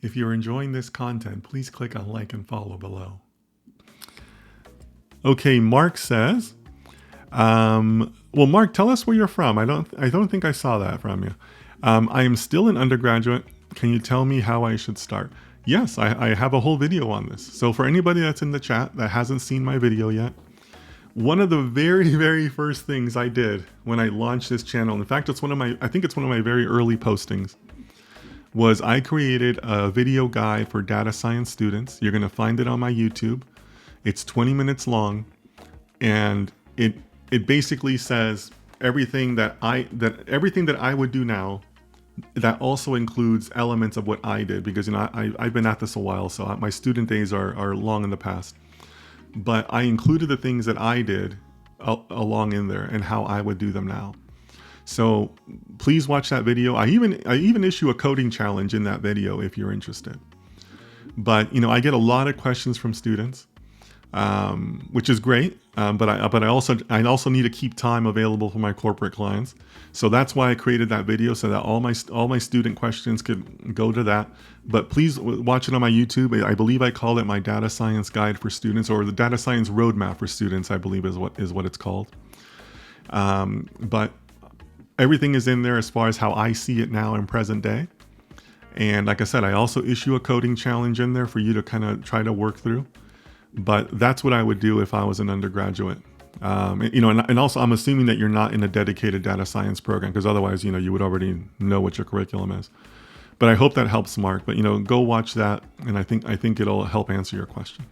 If you're enjoying this content, please click on like and follow below. Okay, Mark says, well, Mark, tell us where you're from. I don't think I saw that from you. I am still an undergraduate. Can you tell me how I should start? Yes, I have a whole video on this. So for anybody that's in the chat that hasn't seen my video yet, one of the very, very first things I did when I launched this channel, in fact, I think it's one of my very early postings, was I created a video guide for data science students. You're going to find it on my YouTube. It's 20 minutes long, and it basically says everything that I would do now. That also includes elements of what I did, because I've been at this a while, so my student days are long in the past. But I included the things that I did along in there and how I would do them now. So please watch that video. I even issue a coding challenge in that video if you're interested. But I get a lot of questions from students, which is great. But I also need to keep time available for my corporate clients. So that's why I created that video, so that all my student questions could go to that. But please watch it on my YouTube. I believe I call it my data science guide for students, or the data science roadmap for students, I believe is what it's called. But everything is in there as far as how I see it now in present day. And like I said, I also issue a coding challenge in there for you to kind of try to work through. But that's what I would do if I was an undergraduate. And also I'm assuming that you're not in a dedicated data science program, because otherwise, you would already know what your curriculum is. But I hope that helps, Mark. But go watch that, and I think it'll help answer your question.